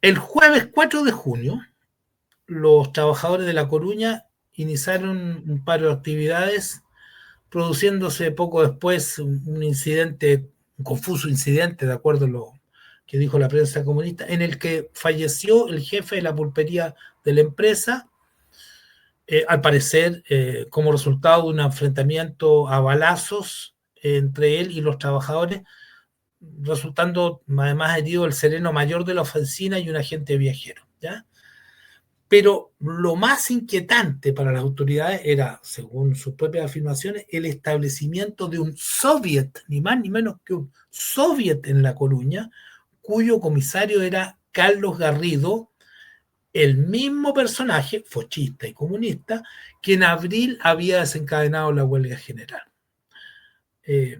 El jueves 4 de junio, los trabajadores de La Coruña iniciaron un paro de actividades, produciéndose poco después un incidente, un confuso incidente, de acuerdo a lo que dijo la prensa comunista, en el que falleció el jefe de la pulpería de la empresa, al parecer como resultado de un enfrentamiento a balazos entre él y los trabajadores, resultando además herido el sereno mayor de la oficina y un agente viajero, ¿ya? Pero lo más inquietante para las autoridades era, según sus propias afirmaciones, el establecimiento de un soviet, ni más ni menos que un soviet en La Coruña, cuyo comisario era Carlos Garrido, el mismo personaje, fochista y comunista, que en abril había desencadenado la huelga general. Eh,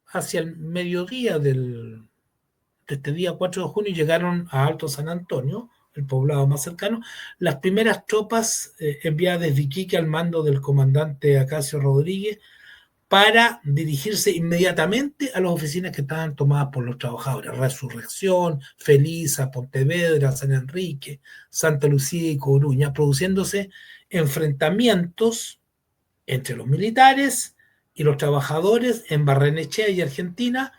Hacia el mediodía de este día 4 de junio llegaron a Alto San Antonio, el poblado más cercano, las primeras tropas enviadas desde Iquique al mando del comandante Acacio Rodríguez para dirigirse inmediatamente a las oficinas que estaban tomadas por los trabajadores: Resurrección, Felisa, Pontevedra, San Enrique, Santa Lucía y Coruña, produciéndose enfrentamientos entre los militares y los trabajadores en Barrenechea y Argentina,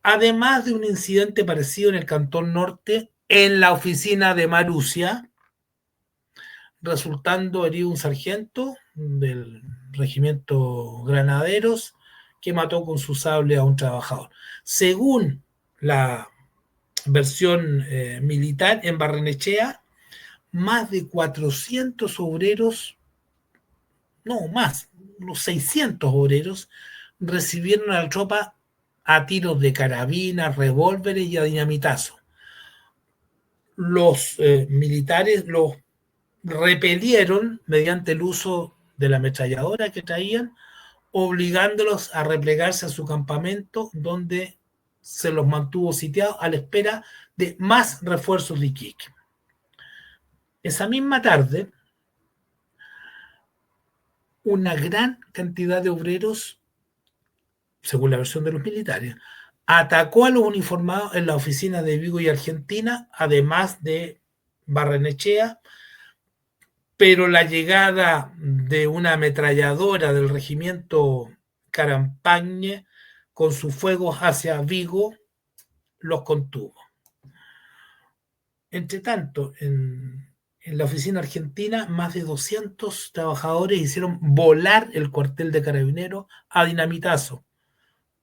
además de un incidente parecido en el Cantón Norte, en la oficina de Marusia, resultando herido un sargento del regimiento Granaderos que mató con su sable a un trabajador. Según la versión militar, en Barrenechea, más de 400 obreros, no más, unos 600 obreros, recibieron a la tropa a tiros de carabinas, revólveres y a dinamitazo. Los militares los repelieron mediante el uso de la ametralladora que traían, obligándolos a replegarse a su campamento, donde se los mantuvo sitiados a la espera de más refuerzos de Iquique. Esa misma tarde, una gran cantidad de obreros, según la versión de los militares, atacó a los uniformados en la oficina de Vigo y Argentina, además de Barrenechea, pero la llegada de una ametralladora del regimiento Carampagne con sus fuegos hacia Vigo los contuvo. Entre tanto, en la oficina argentina, más de 200 trabajadores hicieron volar el cuartel de carabineros a dinamitazo,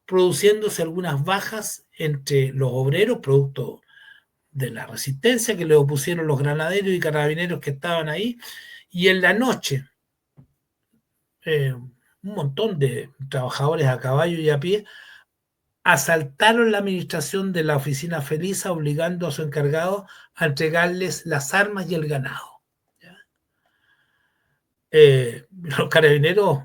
produciéndose algunas bajas entre los obreros, producto de la resistencia que le opusieron los granaderos y carabineros que estaban ahí. Y en la noche, un montón de trabajadores a caballo y a pie asaltaron la administración de la oficina Felisa, obligando a su encargado a entregarles las armas y el ganado. Los carabineros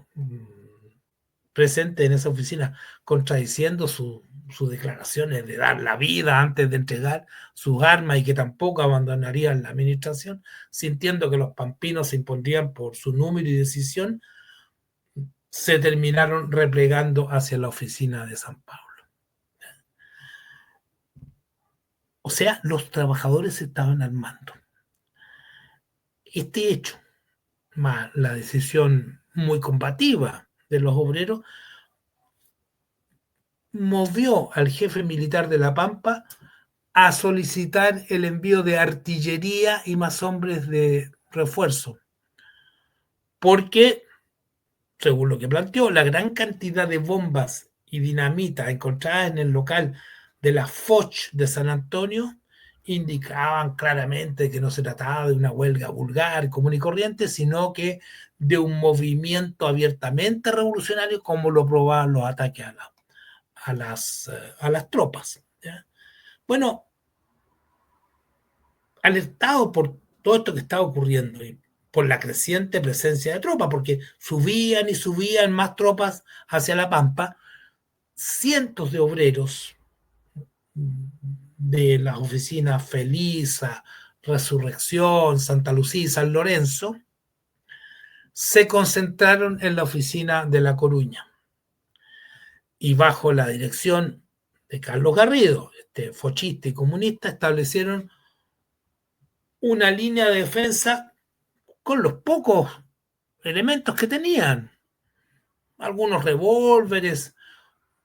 presentes en esa oficina, contradiciendo sus declaraciones de dar la vida antes de entregar sus armas y que tampoco abandonarían la administración, sintiendo que los pampinos se impondrían por su número y decisión, se terminaron replegando hacia la oficina de San Pablo. O sea, los trabajadores estaban al mando. Este hecho, más la decisión muy combativa de los obreros, movió al jefe militar de La Pampa a solicitar el envío de artillería y más hombres de refuerzo, porque, según lo que planteó, la gran cantidad de bombas y dinamita encontradas en el local de la Foch de San Antonio indicaban claramente que no se trataba de una huelga vulgar, común y corriente, sino que de un movimiento abiertamente revolucionario, como lo probaban los ataques a las tropas, ¿ya? Bueno, alertado por todo esto que estaba ocurriendo y por la creciente presencia de tropas, porque subían y subían más tropas hacia La Pampa, cientos de obreros de las oficinas Felisa, Resurrección, Santa Lucía y San Lorenzo se concentraron en la oficina de La Coruña y bajo la dirección de Carlos Garrido, este fochista y comunista, establecieron una línea de defensa con los pocos elementos que tenían. Algunos revólveres,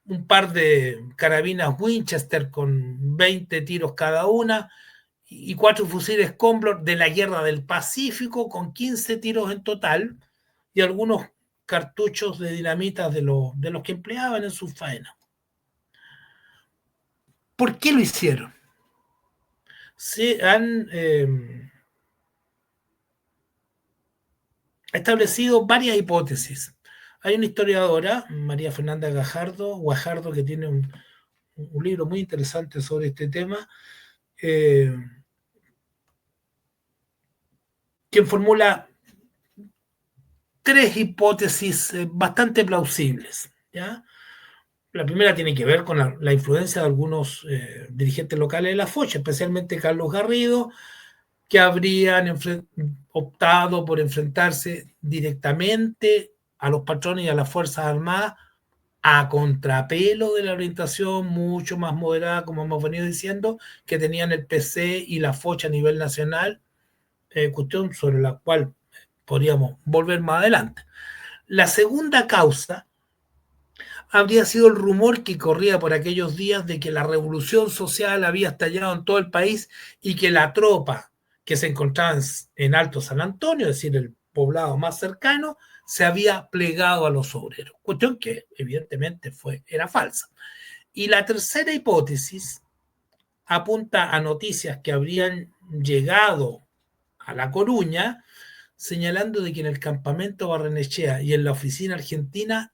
un par de carabinas Winchester con 20 tiros cada una y 4 fusiles Comblock de la Guerra del Pacífico con 15 tiros en total y algunos cartuchos de dinamita de los que empleaban en sus faenas. ¿Por qué lo hicieron? Se han establecido varias hipótesis. Hay una historiadora, María Fernanda Guajardo, que tiene un libro muy interesante sobre este tema, quien formula 3 hipótesis bastante plausibles, ¿ya? La primera tiene que ver con la influencia de algunos dirigentes locales de la Foch, especialmente Carlos Garrido, que habrían optado por enfrentarse directamente a los patrones y a las Fuerzas Armadas a contrapelo de la orientación mucho más moderada, como hemos venido diciendo, que tenían el PC y la Foch a nivel nacional, cuestión sobre la cual podríamos volver más adelante. La segunda causa habría sido el rumor que corría por aquellos días de que la revolución social había estallado en todo el país y que la tropa que se encontraba en Alto San Antonio, es decir, el poblado más cercano, se había plegado a los obreros. Cuestión que evidentemente era falsa. Y la tercera hipótesis apunta a noticias que habrían llegado a La Coruña, señalando de que en el campamento Barrenechea y en la oficina argentina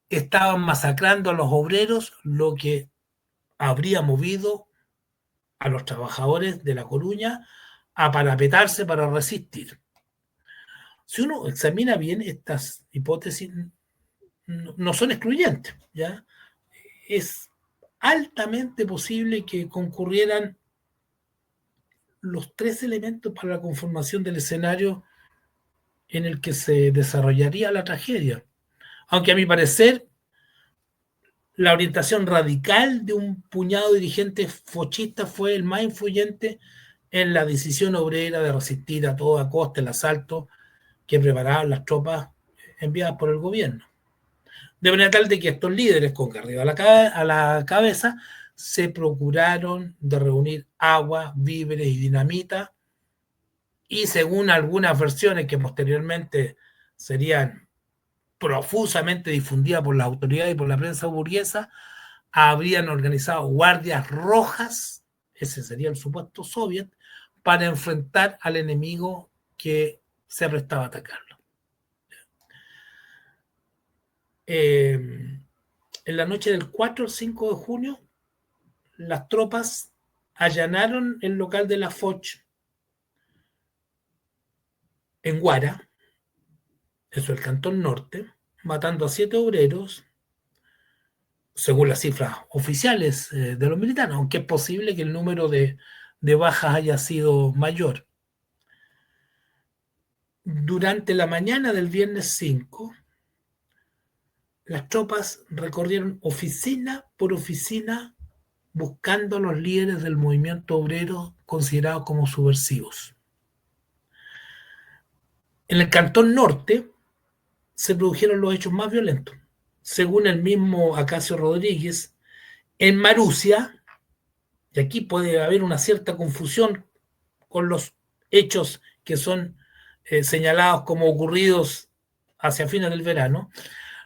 estaban masacrando a los obreros, lo que habría movido a los trabajadores de La Coruña a parapetarse para resistir. Si uno examina bien estas hipótesis, no son excluyentes, ¿ya? Es altamente posible que concurrieran los 3 elementos para la conformación del escenario en el que se desarrollaría la tragedia. Aunque a mi parecer, la orientación radical de un puñado de dirigentes fochistas fue el más influyente en la decisión obrera de resistir a toda costa el asalto que preparaban las tropas enviadas por el gobierno. De manera tal de que estos líderes, con Garrido a la cabeza, se procuraron de reunir agua, víveres y dinamita, y según algunas versiones que posteriormente serían profusamente difundidas por las autoridades y por la prensa burguesa, habrían organizado guardias rojas, ese sería el supuesto soviet, para enfrentar al enemigo que se prestaba a atacarlo. En la noche del 4 al 5 de junio, las tropas allanaron el local de la Foch en Guara, eso es el Cantón Norte, matando a 7 obreros, según las cifras oficiales de los militares, aunque es posible que el número de bajas haya sido mayor. Durante la mañana del viernes 5, las tropas recorrieron oficina por oficina buscando a los líderes del movimiento obrero considerados como subversivos. En el Cantón Norte se produjeron los hechos más violentos. Según el mismo Acacio Rodríguez, en Marusia, y aquí puede haber una cierta confusión con los hechos que son señalados como ocurridos hacia fines del verano,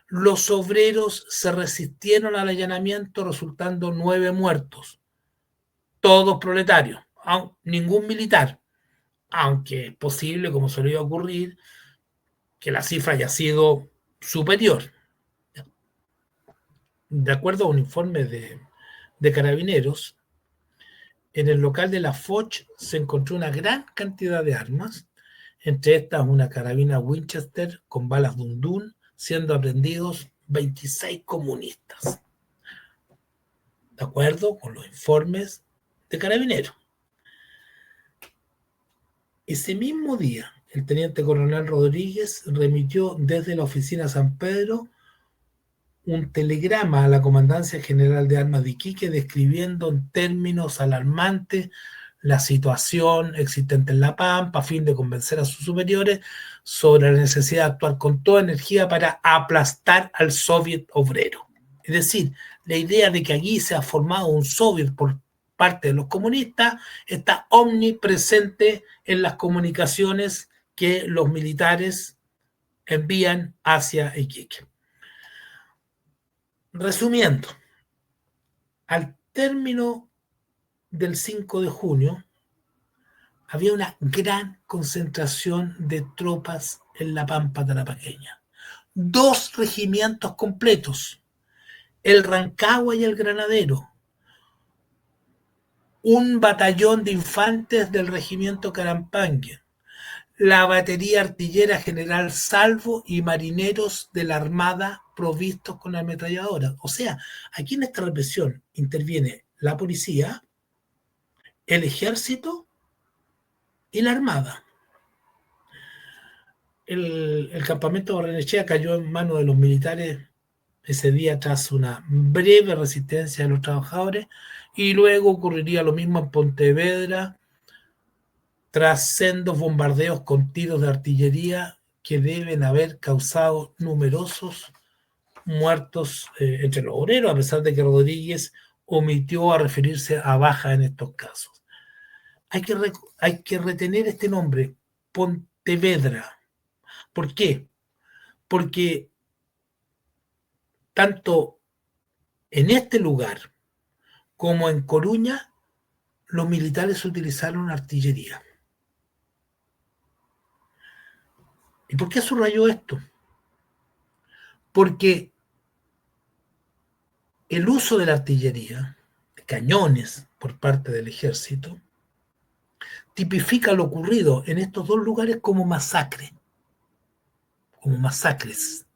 los obreros se resistieron al allanamiento, resultando 9 muertos, todos proletarios, ningún militar, aunque es posible, como solía ocurrir, que la cifra haya sido superior. De acuerdo a un informe de Carabineros, en el local de la Foch se encontró una gran cantidad de armas, entre estas una carabina Winchester con balas Dundun, siendo aprendidos 26 comunistas, de acuerdo con los informes de Carabineros. Ese mismo día, el teniente coronel Rodríguez remitió desde la oficina San Pedro un telegrama a la Comandancia General de Armas de Iquique describiendo en términos alarmantes la situación existente en La Pampa a fin de convencer a sus superiores sobre la necesidad de actuar con toda energía para aplastar al soviet obrero. Es decir, la idea de que allí se ha formado un soviet por parte de los comunistas está omnipresente en las comunicaciones que los militares envían hacia Iquique. Resumiendo, al término del 5 de junio había una gran concentración de tropas en la Pampa Tarapaqueña. 2 regimientos completos, el Rancagua y el Granadero, un batallón de infantes del regimiento Carampangue, la batería artillera General Salvo y marineros de la Armada provistos con ametralladoras. O sea, aquí en esta represión interviene la policía, el ejército y la Armada. El campamento de Barrenechea cayó en manos de los militares ese día tras una breve resistencia de los trabajadores, y luego ocurriría lo mismo en Pontevedra tras sendos bombardeos con tiros de artillería que deben haber causado numerosos muertos entre los obreros, a pesar de que Rodríguez omitió a referirse a bajas en estos casos. Hay que retener este nombre, Pontevedra. ¿Por qué? Porque tanto en este lugar como en Coruña, los militares utilizaron artillería. ¿Y por qué subrayó esto? Porque el uso de la artillería, de cañones por parte del ejército, tipifica lo ocurrido en estos 2 lugares como masacre, como masacres.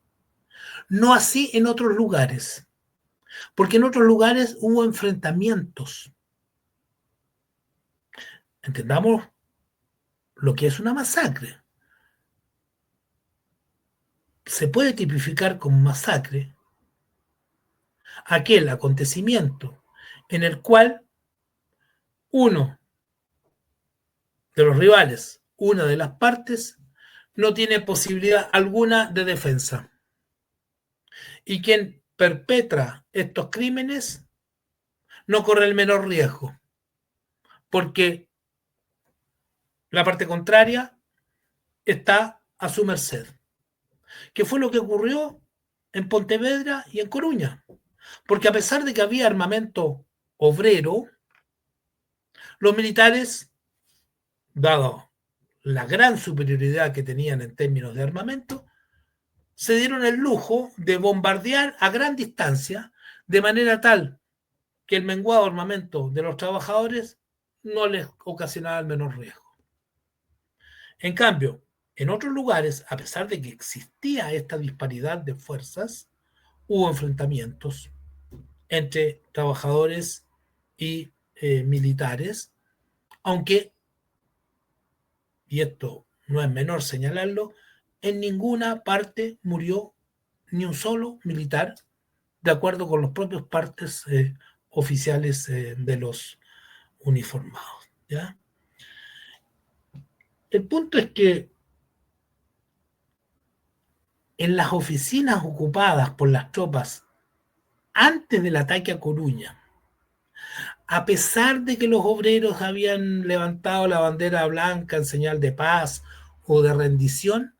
No así en otros lugares, porque en otros lugares hubo enfrentamientos. Entendamos lo que es una masacre. Se puede tipificar como masacre aquel acontecimiento en el cual uno de los rivales, una de las partes, no tiene posibilidad alguna de defensa. Y quien perpetra estos crímenes no corre el menor riesgo, porque la parte contraria está a su merced. ¿Qué fue lo que ocurrió en Pontevedra y en Coruña? Porque a pesar de que había armamento obrero, los militares, dado la gran superioridad que tenían en términos de armamento, se dieron el lujo de bombardear a gran distancia, de manera tal que el menguado armamento de los trabajadores no les ocasionaba el menor riesgo. En cambio, en otros lugares, a pesar de que existía esta disparidad de fuerzas, hubo enfrentamientos entre trabajadores y militares, aunque, y esto no es menor señalarlo, en ninguna parte murió ni un solo militar, de acuerdo con los propios partes oficiales de los uniformados. ¿Ya? El punto es que en las oficinas ocupadas por las tropas antes del ataque a Coruña, a pesar de que los obreros habían levantado la bandera blanca en señal de paz o de rendición,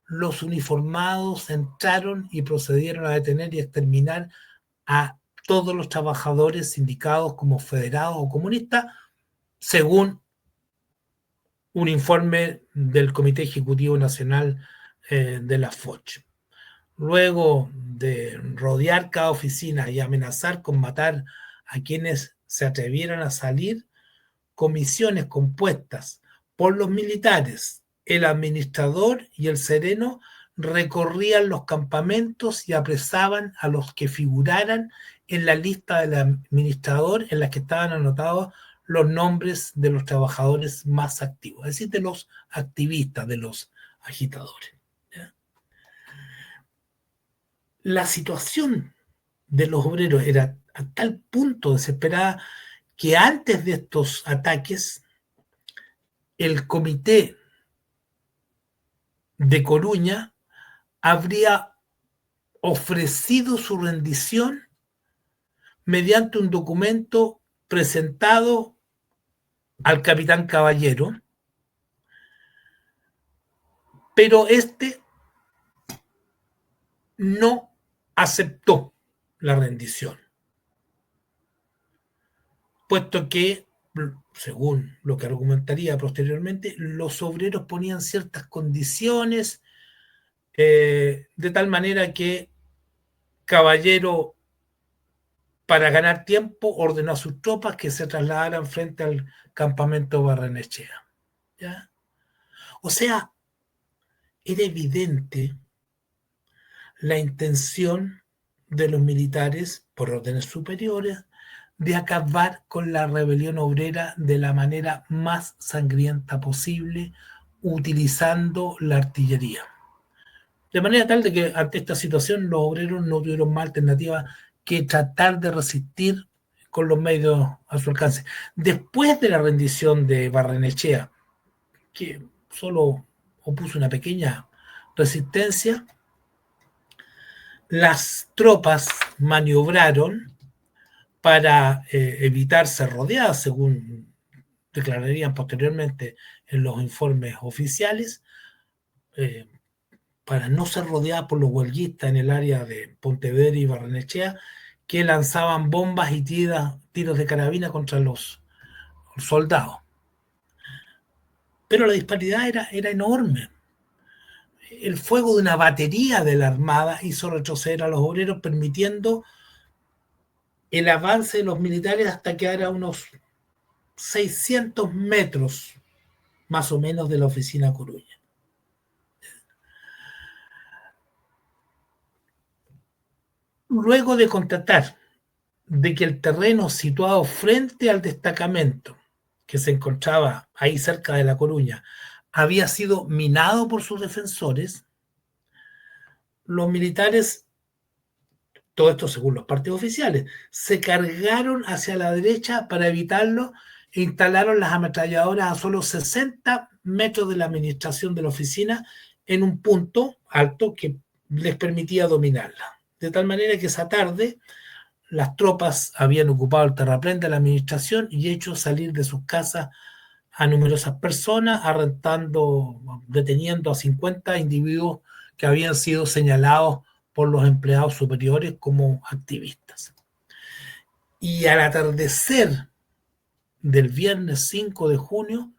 los uniformados entraron y procedieron a detener y exterminar a todos los trabajadores indicados como federados o comunistas, según un informe del Comité Ejecutivo Nacional de la FOCH. Luego de rodear cada oficina y amenazar con matar a quienes se atrevieran a salir, comisiones compuestas por los militares, el administrador y el sereno recorrían los campamentos y apresaban a los que figuraran en la lista del administrador en la que estaban anotados los nombres de los trabajadores más activos, es decir, de los activistas, de los agitadores. ¿Ya? La situación de los obreros era a tal punto desesperada que antes de estos ataques, el comité de Coruña habría ofrecido su rendición mediante un documento presentado al capitán Caballero, pero este no aceptó la rendición, puesto que, según lo que argumentaría posteriormente, los obreros ponían ciertas condiciones, de tal manera que Caballero, para ganar tiempo, ordenó a sus tropas que se trasladaran frente al campamento Barrenechea. ¿Ya? O sea, era evidente la intención de los militares, por órdenes superiores, de acabar con la rebelión obrera de la manera más sangrienta posible, utilizando la artillería. De manera tal de que ante esta situación los obreros no tuvieron más alternativa que tratar de resistir con los medios a su alcance. Después de la rendición de Barrenechea, que solo opuso una pequeña resistencia, las tropas maniobraron para evitar ser rodeadas, según declararían posteriormente en los informes oficiales, eh, para no ser rodeadas por los huelguistas en el área de Pontevedra y Barrenechea, que lanzaban bombas y tiros de carabina contra los soldados. Pero la disparidad era enorme. El fuego de una batería de la Armada hizo retroceder a los obreros, permitiendo el avance de los militares hasta quedar a unos 600 metros más o menos de la oficina Coruña. Luego de constatar de que el terreno situado frente al destacamento, que se encontraba ahí cerca de La Coruña, había sido minado por sus defensores, los militares, todo esto según los partidos oficiales, se cargaron hacia la derecha para evitarlo e instalaron las ametralladoras a solo 60 metros de la administración de la oficina en un punto alto que les permitía dominarla. De tal manera que esa tarde las tropas habían ocupado el terraplén de la administración y hecho salir de sus casas a numerosas personas, deteniendo a 50 individuos que habían sido señalados por los empleados superiores como activistas. Y al atardecer del viernes 5 de junio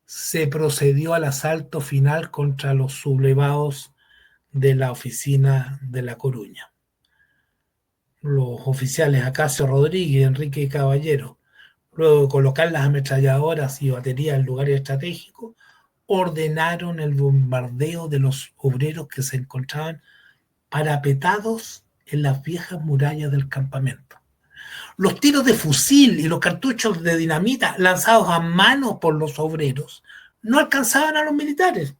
se procedió al asalto final contra los sublevados de la oficina de La Coruña. Los oficiales Acacio Rodríguez y Enrique Caballero, luego de colocar las ametralladoras y baterías en lugares estratégicos, ordenaron el bombardeo de los obreros que se encontraban parapetados en las viejas murallas del campamento. Los tiros de fusil y los cartuchos de dinamita lanzados a mano por los obreros no alcanzaban a los militares.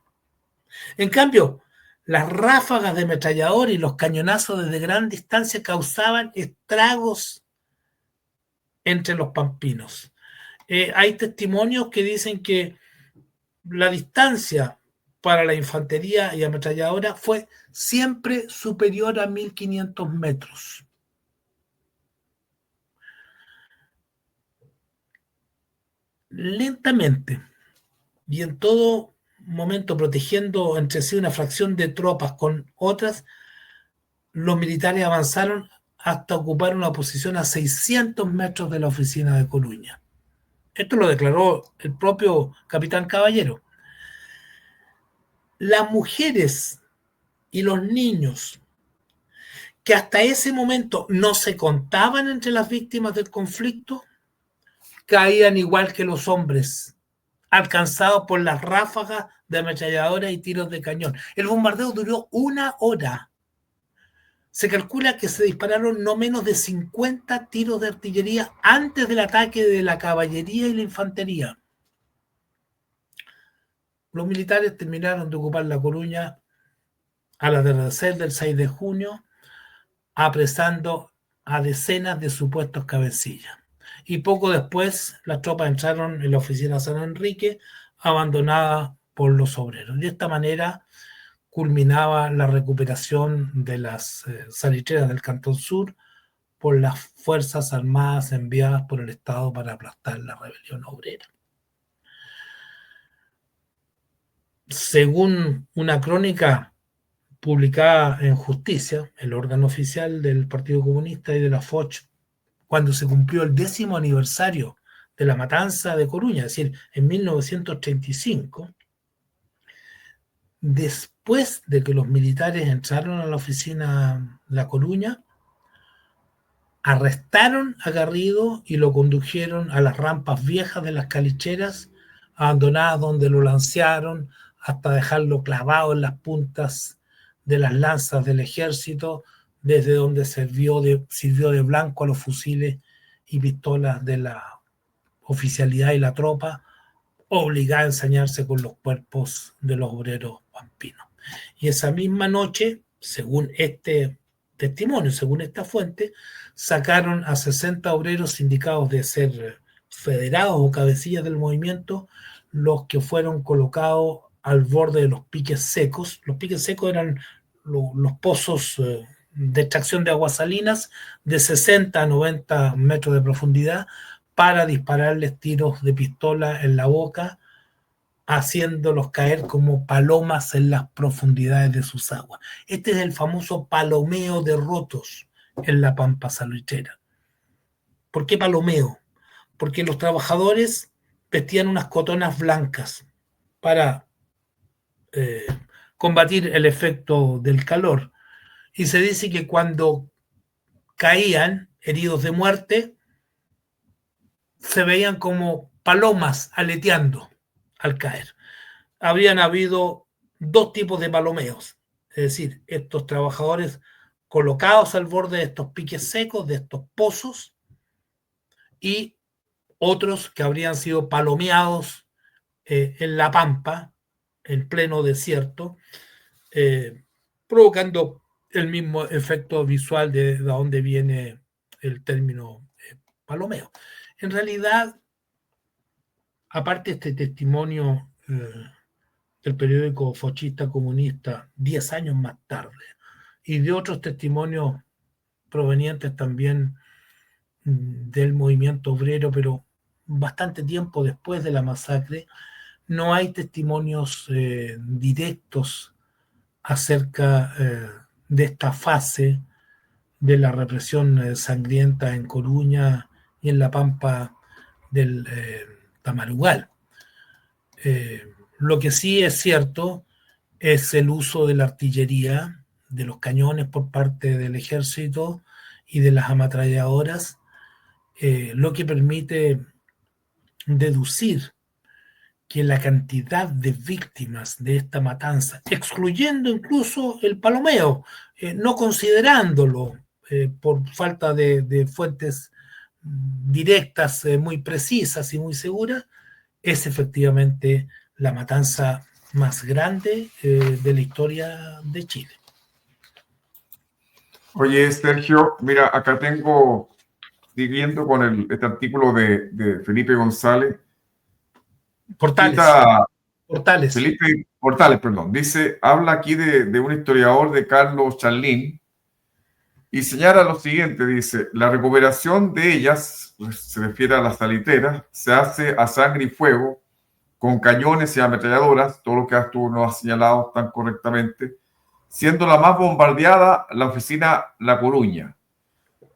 En cambio, las ráfagas de ametrallador y los cañonazos desde gran distancia causaban estragos entre los pampinos. Hay testimonios que dicen que la distancia para la infantería y ametralladora fue siempre superior a 1500 metros. Lentamente y en todo momento protegiendo entre sí una fracción de tropas con otras, los militares avanzaron hasta ocupar una posición a 600 metros de la oficina de Coruña. Esto lo declaró el propio capitán Caballero. Las mujeres y los niños, que hasta ese momento no se contaban entre las víctimas del conflicto, caían igual que los hombres, alcanzados por las ráfagas de ametralladoras y tiros de cañón. El bombardeo duró 1 hora. Se calcula que se dispararon no menos de 50 tiros de artillería antes del ataque de la caballería y la infantería. Los militares terminaron de ocupar La Coruña al atardecer del 6 de junio, apresando a decenas de supuestos cabecillas. y poco después las tropas entraron en la oficina San Enrique, abandonada por los obreros. De esta manera culminaba la recuperación de las salitreras del Cantón Sur por las Fuerzas Armadas enviadas por el Estado para aplastar la rebelión obrera. Según una crónica publicada en Justicia, el órgano oficial del Partido Comunista y de la FOCH, cuando se cumplió el 10º aniversario de la matanza de Coruña, es decir, en 1935, después de que los militares entraron a la oficina La Coruña, arrestaron a Garrido y lo condujeron a las rampas viejas de las calicheras, abandonadas, donde lo lancearon hasta dejarlo clavado en las puntas de las lanzas del ejército, desde donde sirvió de blanco a los fusiles y pistolas de la oficialidad y la tropa, obligada a ensañarse con los cuerpos de los obreros pampinos. Y esa misma noche, según este testimonio, según esta fuente, sacaron a 60 obreros indicados de ser federados o cabecillas del movimiento, los que fueron colocados al borde de los piques secos. Los piques secos eran los pozos de extracción de aguas salinas de 60 a 90 metros de profundidad, para dispararles tiros de pistola en la boca, haciéndolos caer como palomas en las profundidades de sus aguas. Este es el famoso palomeo de rotos en la pampa salitrera. ¿Por qué palomeo? Porque los trabajadores vestían unas cotonas blancas para combatir el efecto del calor. Y se dice que cuando caían heridos de muerte, se veían como palomas aleteando al caer. Habrían habido dos tipos de palomeos, es decir, estos trabajadores colocados al borde de estos piques secos, de estos pozos, y otros que habrían sido palomeados en la pampa, en pleno desierto, provocando el mismo efecto visual de donde viene el término palomeo. En realidad, aparte de este testimonio del periódico Fochista Comunista 10 años más tarde, y de otros testimonios provenientes también del movimiento obrero, pero bastante tiempo después de la masacre, no hay testimonios directos acerca de esta fase de la represión sangrienta en Coruña y en la pampa del Tamarugal. Lo que sí es cierto es el uso de la artillería, de los cañones por parte del ejército y de las ametralladoras, lo que permite deducir que la cantidad de víctimas de esta matanza, excluyendo incluso el palomeo, no considerándolo por falta de fuentes directas muy precisas y muy seguras, es efectivamente la matanza más grande de la historia de Chile. Oye, Sergio, mira, acá tengo, siguiendo con este artículo de Felipe González. Felipe Portales, perdón. Dice, habla aquí de un historiador, de Carlos Charlín, y señala lo siguiente, dice, la recuperación de ellas, pues, se refiere a las salitreras, se hace a sangre y fuego, con cañones y ametralladoras, todo lo que tú nos has señalado tan correctamente, siendo la más bombardeada la oficina La Coruña.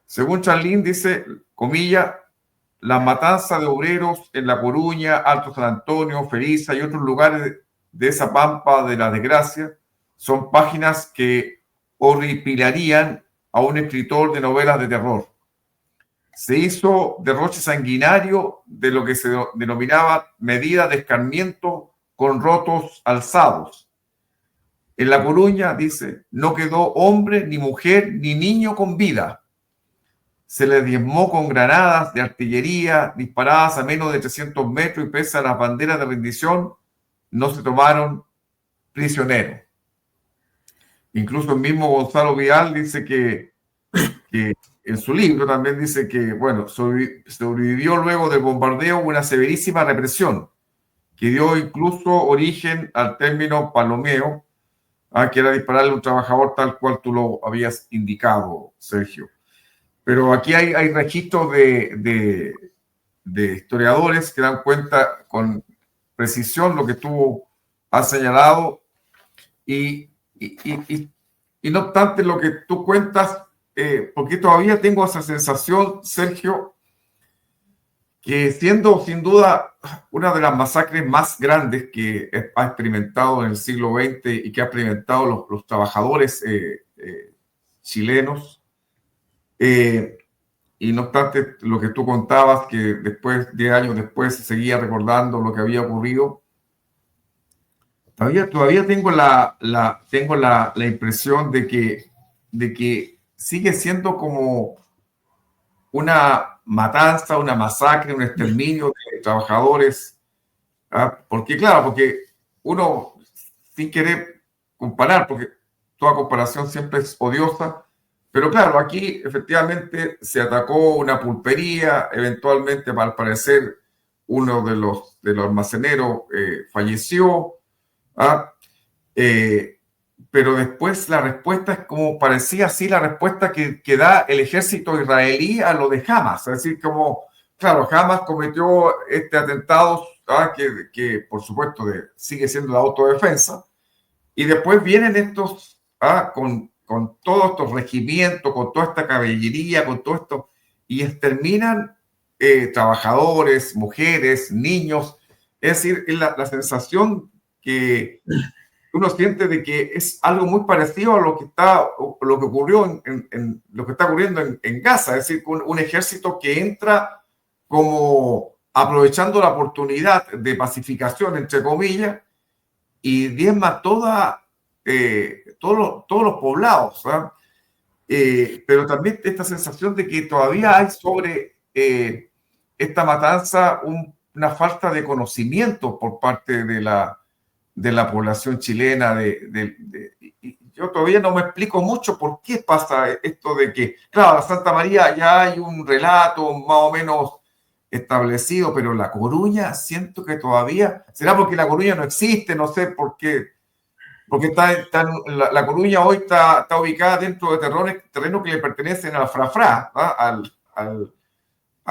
Según Charlín, dice, comilla, la matanza de obreros en La Coruña, Alto San Antonio, Feriza y otros lugares de esa pampa de la desgracia son páginas que horripilarían a un escritor de novelas de terror. Se hizo derroche sanguinario de lo que se denominaba medida de escarmiento con rotos alzados. En La Coruña, dice, no quedó hombre, ni mujer, ni niño con vida. Se les diezmó con granadas de artillería disparadas a menos de 300 metros y pese a las banderas de rendición, no se tomaron prisioneros. Incluso el mismo Gonzalo Vial dice que en su libro también dice que, bueno, sobrevivió luego del bombardeo una severísima represión que dio incluso origen al término palomeo, que era dispararle a un trabajador tal cual tú lo habías indicado, Sergio. Pero aquí hay registros de historiadores que dan cuenta con precisión lo que tú has señalado y no obstante lo que tú cuentas, porque todavía tengo esa sensación, Sergio, que siendo sin duda una de las masacres más grandes que ha experimentado en el siglo XX y que ha experimentado los trabajadores chilenos, y no obstante lo que tú contabas, que después, 10 años después, se seguía recordando lo que había ocurrido, todavía tengo la impresión de que sigue siendo como una matanza, una masacre, un exterminio de trabajadores. Porque, claro, porque uno, sin querer comparar, porque toda comparación siempre es odiosa, pero claro, aquí efectivamente se atacó una pulpería, eventualmente, al parecer, uno de los almaceneros falleció. ¿Ah? Pero después la respuesta es como parecía así la respuesta que da el ejército israelí a lo de Hamas. Es decir, como, claro, Hamas cometió este atentado que por supuesto sigue siendo de autodefensa, y después vienen estos con todos estos regimientos, con toda esta caballería, con todo esto, y exterminan trabajadores, mujeres, niños. Es decir, es la sensación que uno siente de que es algo muy parecido a lo que ocurrió en lo que está ocurriendo en Gaza, es decir, un ejército que entra como aprovechando la oportunidad de pacificación, entre comillas, y diezma todos los poblados. Pero también esta sensación de que todavía hay sobre esta matanza una falta de conocimiento por parte de la población chilena. Y yo todavía no me explico mucho por qué pasa esto de que, claro, en Santa María ya hay un relato más o menos establecido, pero La Coruña siento que todavía, será porque La Coruña no existe, no sé por qué, porque La Coruña hoy está ubicada dentro de terrenos que le pertenecen al Frafra, a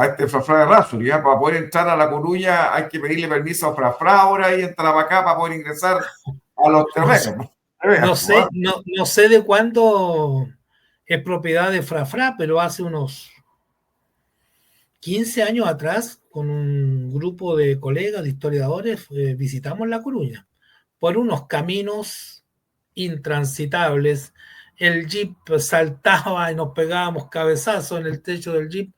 este Frafra de Rasuri. Para poder entrar a La Coruña hay que pedirle permiso a Frafra ahora y entrar para acá para poder ingresar a los terrenos. No sé de cuándo es propiedad de Frafra, pero hace unos 15 años atrás, con un grupo de colegas, de historiadores, visitamos La Coruña por unos caminos intransitables. El jeep saltaba y nos pegábamos cabezazos en el techo del jeep,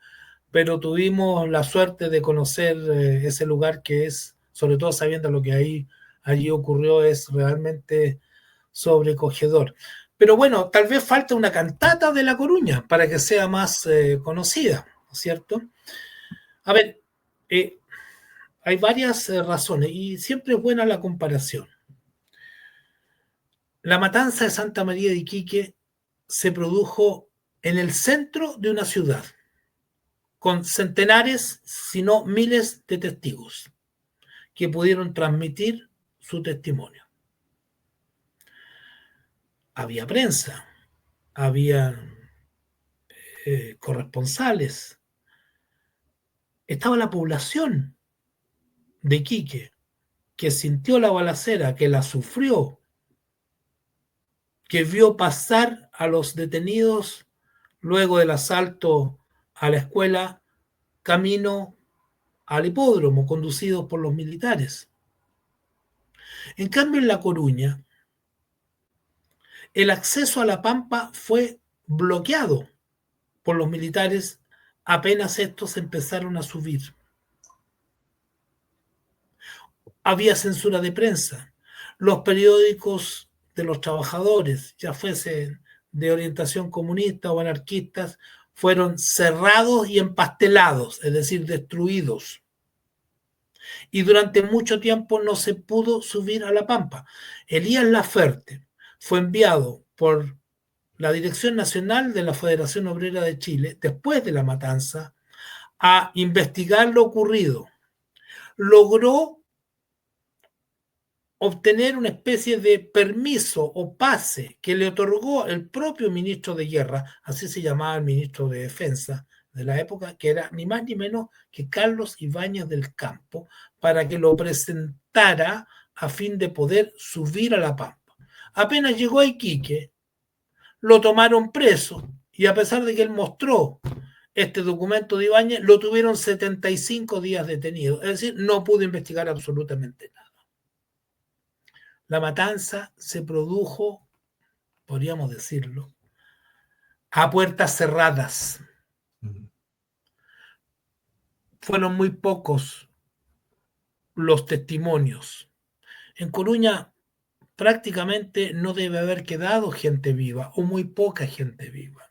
pero tuvimos la suerte de conocer ese lugar que es, sobre todo sabiendo lo que allí ocurrió, es realmente sobrecogedor. Pero bueno, tal vez falta una cantata de La Coruña para que sea más conocida, ¿no es cierto? A ver, hay varias razones y siempre es buena la comparación. La matanza de Santa María de Iquique se produjo en el centro de una ciudad, con centenares, si no miles de testigos que pudieron transmitir su testimonio. Había prensa, había corresponsales, estaba la población de Iquique que sintió la balacera, que la sufrió, que vio pasar a los detenidos luego del asalto a la escuela camino al hipódromo, conducidos por los militares. En cambio, en La Coruña, el acceso a la Pampa fue bloqueado por los militares apenas estos empezaron a subir. Había censura de prensa. Los periódicos de los trabajadores, ya fuesen de orientación comunista o anarquistas, fueron cerrados y empastelados, es decir, destruidos. Y durante mucho tiempo no se pudo subir a la Pampa. Elías Laferte fue enviado por la Dirección Nacional de la Federación Obrera de Chile, después de la matanza, a investigar lo ocurrido. Logró obtener una especie de permiso o pase que le otorgó el propio ministro de Guerra, así se llamaba el ministro de Defensa de la época, que era ni más ni menos que Carlos Ibáñez del Campo, para que lo presentara a fin de poder subir a La Pampa. Apenas llegó a Iquique, lo tomaron preso y a pesar de que él mostró este documento de Ibáñez, lo tuvieron 75 días detenido, es decir, no pudo investigar absolutamente nada. La matanza se produjo, podríamos decirlo, a puertas cerradas. Fueron muy pocos los testimonios. En Coruña prácticamente no debe haber quedado gente viva o muy poca gente viva.